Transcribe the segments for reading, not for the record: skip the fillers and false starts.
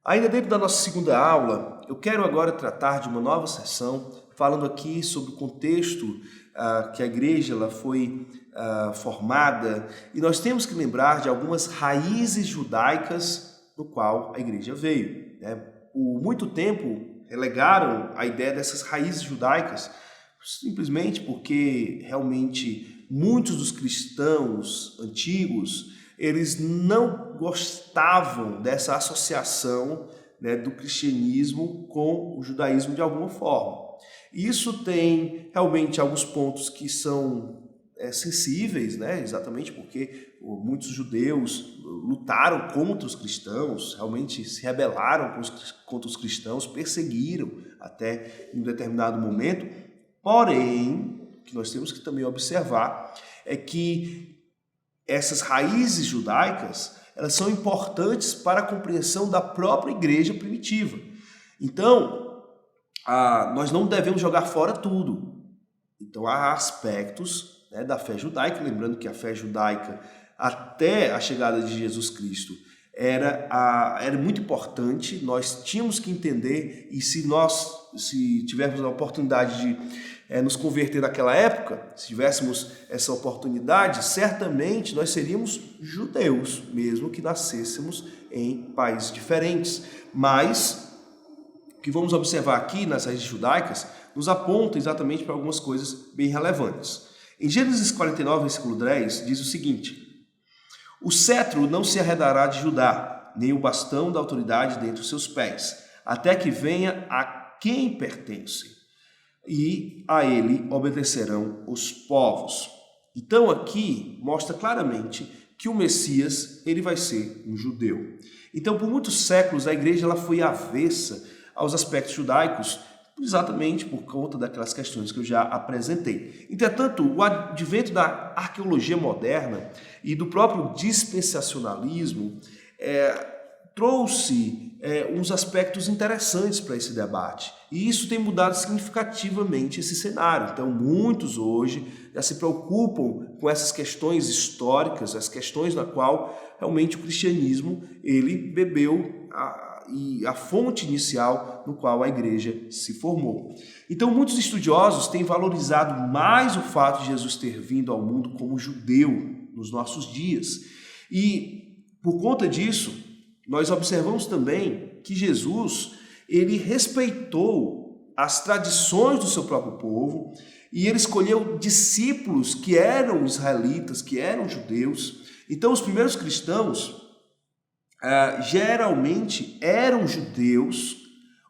Ainda dentro da nossa segunda aula, eu quero agora tratar de uma nova sessão, falando aqui sobre o contexto que a igreja ela foi formada, e nós temos que lembrar de algumas raízes judaicas no qual a igreja veio. Por muito tempo, relegaram a ideia dessas raízes judaicas, simplesmente porque realmente muitos dos cristãos antigos eles não gostavam dessa associação, do cristianismo com o judaísmo de alguma forma. Isso tem realmente alguns pontos que são sensíveis, exatamente porque muitos judeus lutaram contra os cristãos, realmente se rebelaram contra os cristãos, perseguiram até em um determinado momento. Porém, o que nós temos que também observar é que essas raízes judaicas, elas são importantes para a compreensão da própria igreja primitiva. Então, nós não devemos jogar fora tudo. Então, há aspectos da fé judaica, lembrando que a fé judaica, até a chegada de Jesus Cristo, era muito importante, nós tínhamos que entender, e se tivermos a oportunidade de nos converter naquela época, se tivéssemos essa oportunidade, certamente nós seríamos judeus, mesmo que nascêssemos em países diferentes. Mas o que vamos observar aqui nas raízes judaicas nos aponta exatamente para algumas coisas bem relevantes. Em Gênesis 49, versículo 10, diz o seguinte: o cetro não se arredará de Judá, nem o bastão da autoridade dentre os seus pés, até que venha a quem pertence, e a ele obedecerão os povos. Então aqui mostra claramente que o Messias ele vai ser um judeu. Então por muitos séculos a igreja ela foi avessa aos aspectos judaicos, exatamente por conta daquelas questões que eu já apresentei. Entretanto, o advento da arqueologia moderna e do próprio dispensacionalismo trouxe uns aspectos interessantes para esse debate. E isso tem mudado significativamente esse cenário. Então, muitos hoje já se preocupam com essas questões históricas, as questões na qual realmente o cristianismo ele bebeu a fonte inicial no qual a igreja se formou. Então, muitos estudiosos têm valorizado mais o fato de Jesus ter vindo ao mundo como judeu nos nossos dias. E, por conta disso, nós observamos também que Jesus ele respeitou as tradições do seu próprio povo e ele escolheu discípulos que eram israelitas, que eram judeus. Então, os primeiros cristãos geralmente eram judeus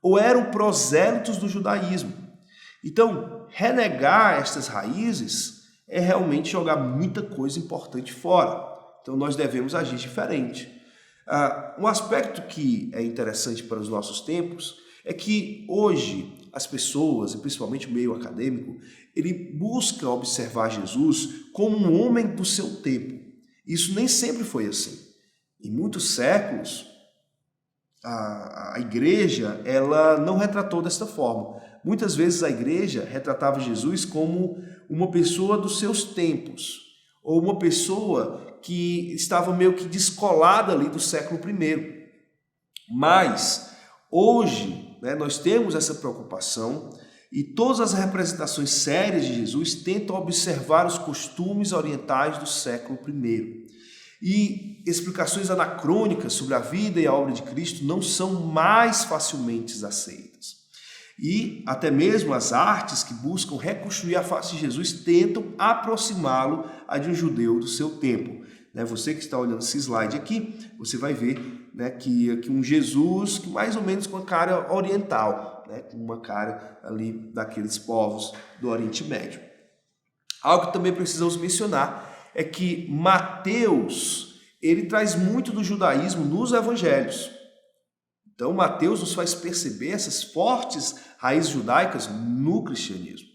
ou eram prosélitos do judaísmo. Então, renegar estas raízes é realmente jogar muita coisa importante fora. Então, nós devemos agir diferente. Um aspecto que é interessante para os nossos tempos é que hoje as pessoas, e principalmente o meio acadêmico, ele busca observar Jesus como um homem do seu tempo. Isso nem sempre foi assim. Em muitos séculos, a igreja ela não retratou desta forma. Muitas vezes a igreja retratava Jesus como uma pessoa dos seus tempos, ou uma pessoa que estava meio que descolada ali do século I. Mas hoje nós temos essa preocupação e todas as representações sérias de Jesus tentam observar os costumes orientais do século I. E explicações anacrônicas sobre a vida e a obra de Cristo não são mais facilmente aceitas. E até mesmo as artes que buscam reconstruir a face de Jesus tentam aproximá-lo a de um judeu do seu tempo. Você que está olhando esse slide aqui, você vai ver que um Jesus que mais ou menos com a cara oriental, com uma cara ali daqueles povos do Oriente Médio. Algo que também precisamos mencionar é que Mateus, ele traz muito do judaísmo nos evangelhos. Então, Mateus nos faz perceber essas fortes raízes judaicas no cristianismo.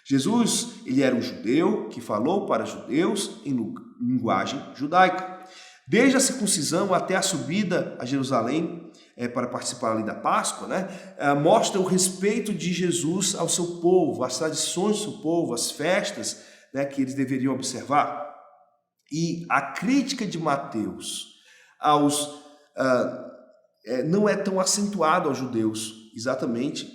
Jesus, ele era um judeu que falou para judeus em linguagem judaica. Desde a circuncisão até a subida a Jerusalém para participar ali da Páscoa, mostra o respeito de Jesus ao seu povo, as tradições do seu povo, as festas que eles deveriam observar. E a crítica de Mateus aos não é tão acentuado aos judeus, exatamente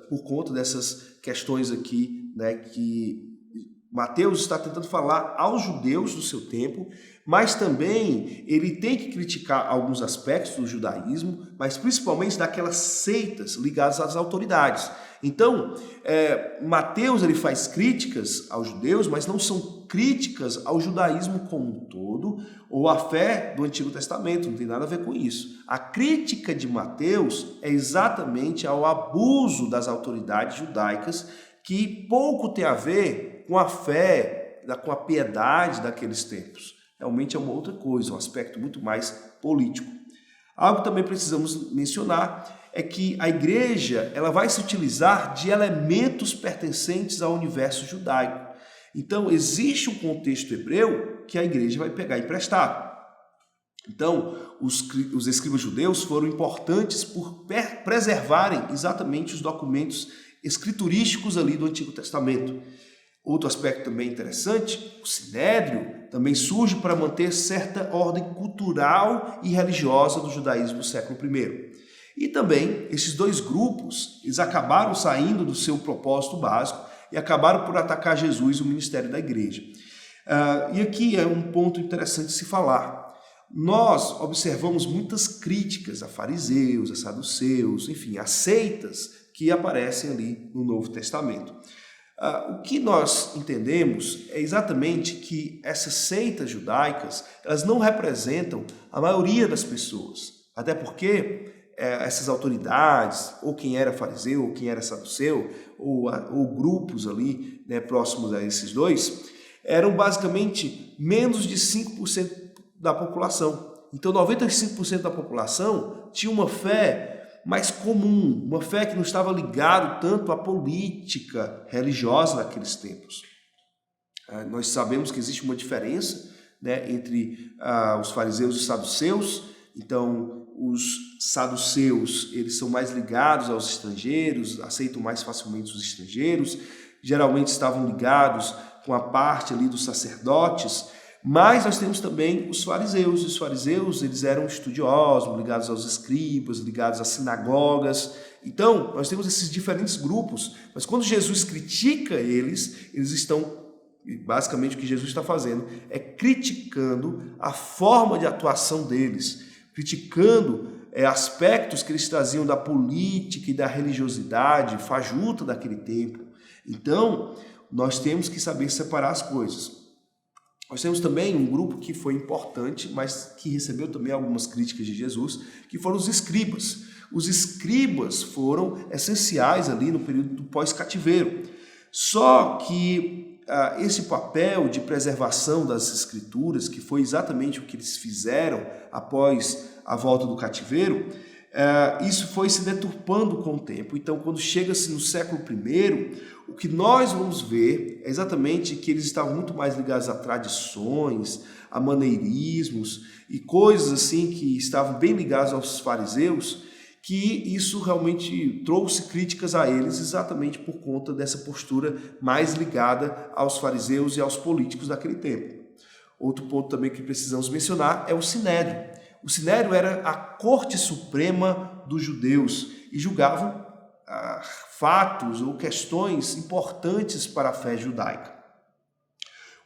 por conta dessas questões aqui, né, que Mateus está tentando falar aos judeus do seu tempo, mas também ele tem que criticar alguns aspectos do judaísmo, mas principalmente daquelas seitas ligadas às autoridades. Então, Mateus ele faz críticas aos judeus, mas não são críticas ao judaísmo como um todo, ou à fé do Antigo Testamento, não tem nada a ver com isso. A crítica de Mateus é exatamente ao abuso das autoridades judaicas, que pouco tem a ver com a fé, com a piedade daqueles tempos. Realmente é uma outra coisa, um aspecto muito mais político. Algo que também precisamos mencionar é que a igreja ela vai se utilizar de elementos pertencentes ao universo judaico. Então, existe um contexto hebreu que a igreja vai pegar emprestado. Então, os escribas judeus foram importantes por preservarem exatamente os documentos escriturísticos ali do Antigo Testamento. Outro aspecto também interessante, o Sinédrio também surge para manter certa ordem cultural e religiosa do judaísmo do século I. E também, esses dois grupos, eles acabaram saindo do seu propósito básico e acabaram por atacar Jesus e o ministério da igreja. E aqui é um ponto interessante de se falar. Nós observamos muitas críticas a fariseus, a saduceus, enfim, a seitas que aparecem ali no Novo Testamento. O que nós entendemos é exatamente que essas seitas judaicas, elas não representam a maioria das pessoas, até porque essas autoridades, ou quem era fariseu, ou quem era saduceu, ou grupos ali, né, próximos a esses dois, eram basicamente menos de 5% da população. Então 95% da população tinha uma fé mais comum, uma fé que não estava ligada tanto à política religiosa naqueles tempos. Nós sabemos que existe uma diferença, né, entre os fariseus e os saduceus. Então, os saduceus, eles são mais ligados aos estrangeiros, aceitam mais facilmente os estrangeiros, geralmente estavam ligados com a parte ali dos sacerdotes. Mas nós temos também os fariseus. Os fariseus, eles eram estudiosos, ligados aos escribas, ligados às sinagogas. Então, nós temos esses diferentes grupos, mas quando Jesus critica eles estão, basicamente o que Jesus está fazendo é criticando a forma de atuação deles, criticando aspectos que eles traziam da política e da religiosidade fajuta daquele tempo. Então, nós temos que saber separar as coisas. Nós temos também um grupo que foi importante, mas que recebeu também algumas críticas de Jesus, que foram os escribas. Os escribas foram essenciais ali no período do pós-cativeiro. Só que esse papel de preservação das escrituras, que foi exatamente o que eles fizeram após a volta do cativeiro, isso foi se deturpando com o tempo. Então, quando chega-se no século I, o que nós vamos ver é exatamente que eles estavam muito mais ligados a tradições, a maneirismos e coisas assim que estavam bem ligados aos fariseus, que isso realmente trouxe críticas a eles exatamente por conta dessa postura mais ligada aos fariseus e aos políticos daquele tempo. Outro ponto também que precisamos mencionar é o Sinédrio. O Sinédrio era a corte suprema dos judeus e julgavam fatos ou questões importantes para a fé judaica.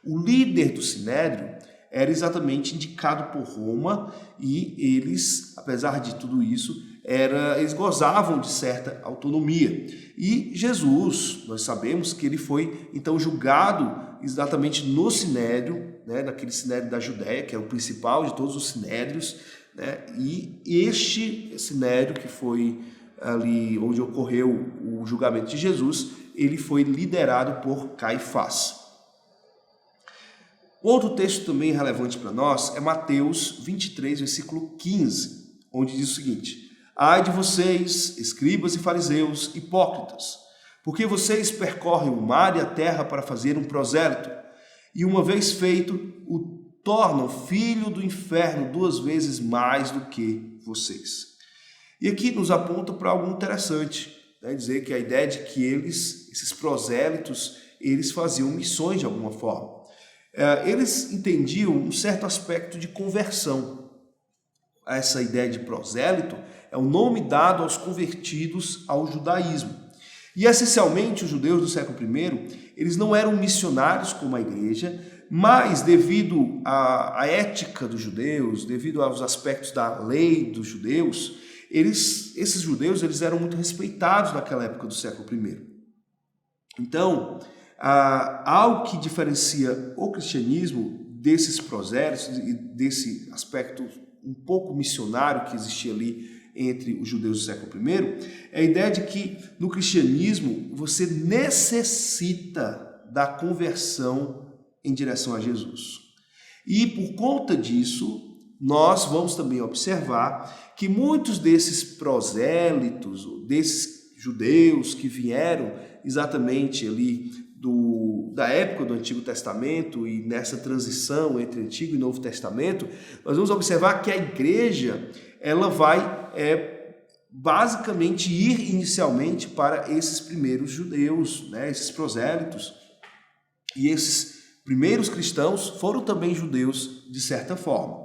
O líder do Sinédrio era exatamente indicado por Roma e eles, apesar de tudo isso, eles gozavam de certa autonomia. E Jesus, nós sabemos que ele foi então julgado exatamente no Sinédrio, né, naquele Sinédrio da Judéia, que é o principal de todos os sinédrios, né, e este Sinédrio que foi ali onde ocorreu o julgamento de Jesus, ele foi liderado por Caifás. Outro texto também relevante para nós é Mateus 23, versículo 15, onde diz o seguinte: ai de vocês, escribas e fariseus, hipócritas, porque vocês percorrem o mar e a terra para fazer um prosélito, e uma vez feito, o tornam filho do inferno 2 vezes mais do que vocês. E aqui nos aponta para algo interessante, né? Dizer que a ideia de que esses prosélitos, eles faziam missões de alguma forma. Eles entendiam um certo aspecto de conversão. essa ideia de prosélito, é o nome dado aos convertidos ao judaísmo. E essencialmente os judeus do século I, eles não eram missionários como a igreja, mas devido à ética dos judeus, devido aos aspectos da lei dos judeus, esses judeus eles eram muito respeitados naquela época do século I. Então, algo que diferencia o cristianismo desses prosélitos e desse aspecto um pouco missionário que existia ali entre os judeus do século I, é a ideia de que no cristianismo você necessita da conversão em direção a Jesus. E por conta disso, nós vamos também observar que muitos desses prosélitos, desses judeus que vieram exatamente ali da época do Antigo Testamento e nessa transição entre Antigo e Novo Testamento, nós vamos observar que a igreja ela vai basicamente ir inicialmente para esses primeiros judeus, né, esses prosélitos. E esses primeiros cristãos foram também judeus de certa forma.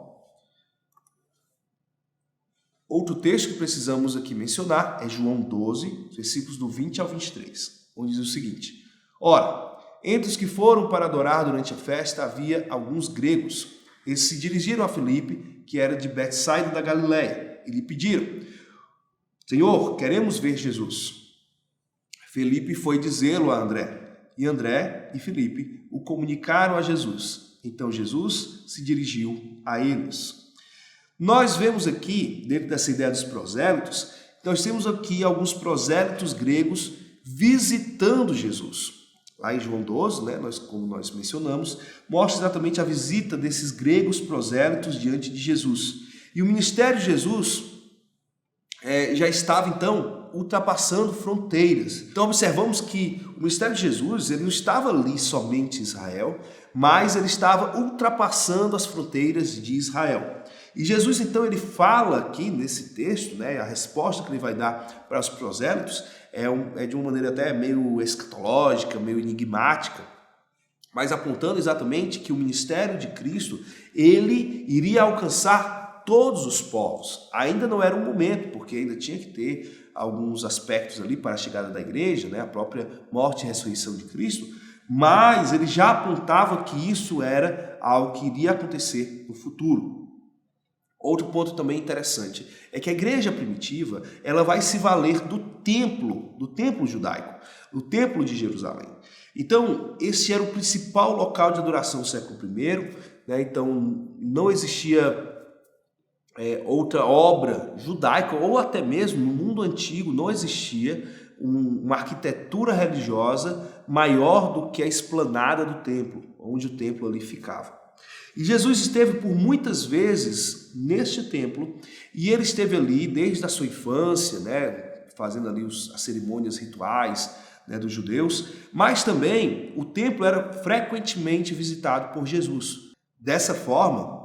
Outro texto que precisamos aqui mencionar é João 12, versículos do 20 ao 23, onde diz o seguinte: Ora, entre os que foram para adorar durante a festa havia alguns gregos. Eles se dirigiram a Filipe, que era de Betsaida da Galileia, e lhe pediram: Senhor, queremos ver Jesus. Filipe foi dizê-lo a André, e André e Filipe o comunicaram a Jesus. Então Jesus se dirigiu a eles. Nós vemos aqui, dentro dessa ideia dos prosélitos, nós temos aqui alguns prosélitos gregos visitando Jesus. Lá em João 12, né, como nós mencionamos, mostra exatamente a visita desses gregos prosélitos diante de Jesus. E o ministério de Jesus já estava, então, ultrapassando fronteiras. Então, observamos que o ministério de Jesus ele não estava ali somente em Israel, mas ele estava ultrapassando as fronteiras de Israel. E Jesus, então, ele fala aqui nesse texto, né, a resposta que ele vai dar para os prosélitos é de uma maneira até meio escatológica, meio enigmática, mas apontando exatamente que o ministério de Cristo, ele iria alcançar todos os povos. Ainda não era o momento, porque ainda tinha que ter alguns aspectos ali para a chegada da igreja, né, a própria morte e ressurreição de Cristo, mas ele já apontava que isso era algo que iria acontecer no futuro. Outro ponto também interessante é que a igreja primitiva ela vai se valer do templo judaico, do templo de Jerusalém. Então, esse era o principal local de adoração do século I, né? Então, não existia outra obra judaica, ou até mesmo no mundo antigo não existia uma arquitetura religiosa maior do que a esplanada do templo, onde o templo ali ficava. E Jesus esteve por muitas vezes neste templo, e ele esteve ali desde a sua infância, né, fazendo ali as cerimônias rituais, né, dos judeus, mas também o templo era frequentemente visitado por Jesus. Dessa forma,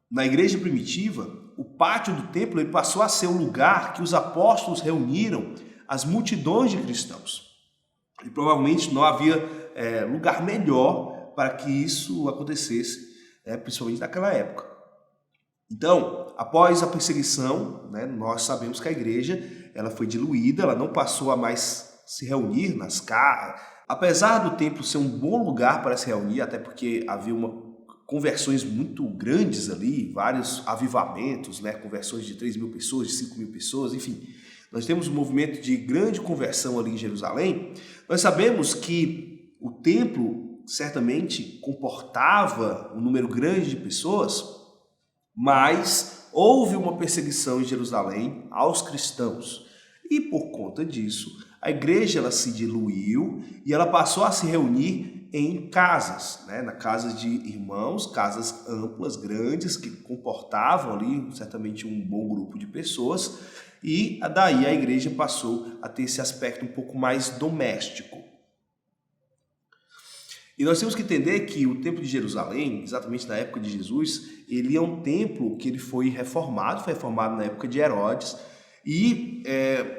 na igreja primitiva, o pátio do templo ele passou a ser o lugar que os apóstolos reuniram as multidões de cristãos. E provavelmente não havia lugar melhor para que isso acontecesse, principalmente naquela época. Então, após a perseguição, né, nós sabemos que a igreja ela foi diluída, ela não passou a mais se reunir nas casas. Apesar do templo ser um bom lugar para se reunir, até porque havia conversões muito grandes ali, vários avivamentos, né, conversões de 3.000 pessoas, de 5.000 pessoas, enfim. Nós temos um movimento de grande conversão ali em Jerusalém. Nós sabemos que o templo certamente comportava um número grande de pessoas, mas houve uma perseguição em Jerusalém aos cristãos. E por conta disso, a igreja ela se diluiu e ela passou a se reunir em casas, né? Na casa de irmãos, casas amplas, grandes, que comportavam ali certamente um bom grupo de pessoas, e daí a igreja passou a ter esse aspecto um pouco mais doméstico. E nós temos que entender que o templo de Jerusalém, exatamente na época de Jesus, ele é um templo que ele foi reformado na época de Herodes, e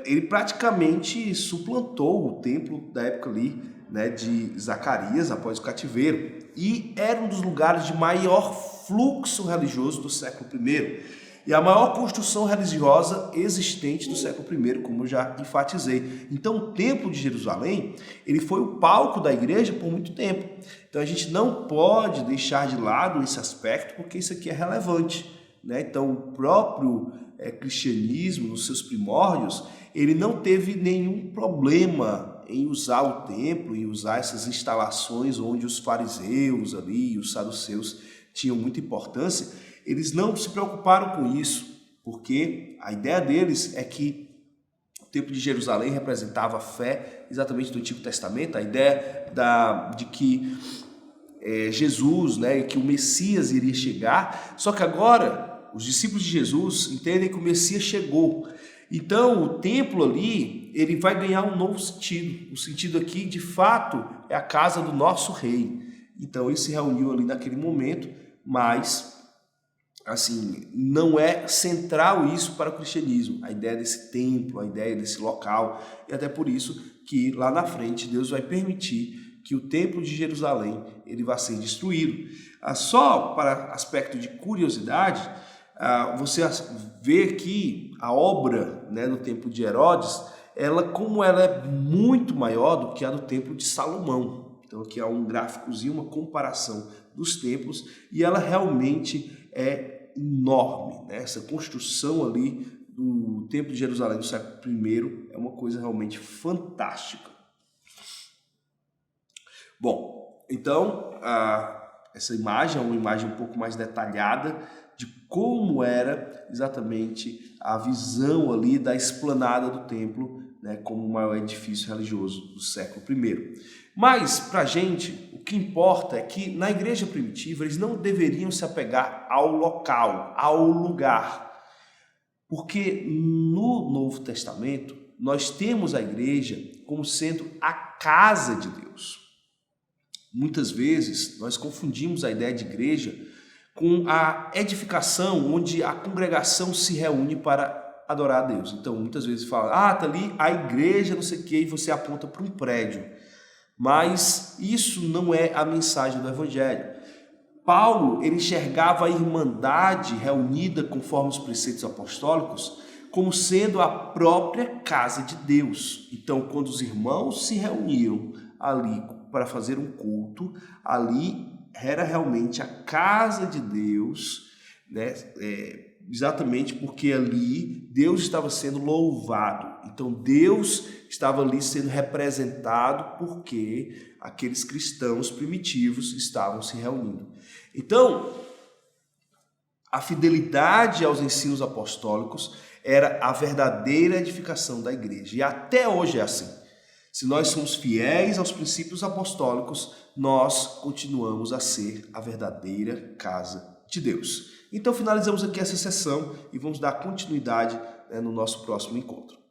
ele praticamente suplantou o templo da época ali, né, de Zacarias, após o cativeiro, e era um dos lugares de maior fluxo religioso do século I. e a maior construção religiosa existente do século I, como eu já enfatizei. Então, o Templo de Jerusalém, ele foi o palco da igreja por muito tempo. Então, a gente não pode deixar de lado esse aspecto, porque isso aqui é relevante, né? Então, o próprio cristianismo, nos seus primórdios, ele não teve nenhum problema em usar o templo, em usar essas instalações onde os fariseus ali, os saduceus tinham muita importância. Eles não se preocuparam com isso, porque a ideia deles é que o Templo de Jerusalém representava a fé exatamente do Antigo Testamento, a ideia de que Jesus, né, que o Messias iria chegar. Só que agora os discípulos de Jesus entendem que o Messias chegou. Então o templo ali, ele vai ganhar um novo sentido. O sentido aqui, de fato, é a casa do nosso rei. Então ele se reuniu ali naquele momento, mas assim, não é central isso para o cristianismo, a ideia desse templo, a ideia desse local, e até por isso que lá na frente Deus vai permitir que o templo de Jerusalém ele vai ser destruído. Só para aspecto de curiosidade, você vê que a obra, né, no templo de Herodes, como ela é muito maior do que a do templo de Salomão. Então aqui há um gráficozinho, uma comparação dos templos, e ela realmente é enorme, né? Essa construção ali do Templo de Jerusalém do século I é uma coisa realmente fantástica. Bom, então essa imagem é uma imagem um pouco mais detalhada de como era exatamente a visão ali da esplanada do templo, né, como o maior edifício religioso do século I. Mas, para a gente, o que importa é que na igreja primitiva eles não deveriam se apegar ao local, ao lugar. Porque no Novo Testamento nós temos a igreja como sendo a casa de Deus. Muitas vezes nós confundimos a ideia de igreja com a edificação onde a congregação se reúne para adorar a Deus. Então, muitas vezes fala, tá ali a igreja, não sei o quê, e você aponta para um prédio. Mas isso não é a mensagem do Evangelho. Paulo, ele enxergava a irmandade reunida conforme os preceitos apostólicos como sendo a própria casa de Deus. Então, quando os irmãos se reuniam ali para fazer um culto, ali era realmente a casa de Deus, né? Exatamente porque ali Deus estava sendo louvado. Então Deus estava ali sendo representado porque aqueles cristãos primitivos estavam se reunindo. Então, a fidelidade aos ensinos apostólicos era a verdadeira edificação da igreja. E até hoje é assim. Se nós somos fiéis aos princípios apostólicos, nós continuamos a ser a verdadeira casa de Deus. Então finalizamos aqui essa sessão e vamos dar continuidade, no nosso próximo encontro.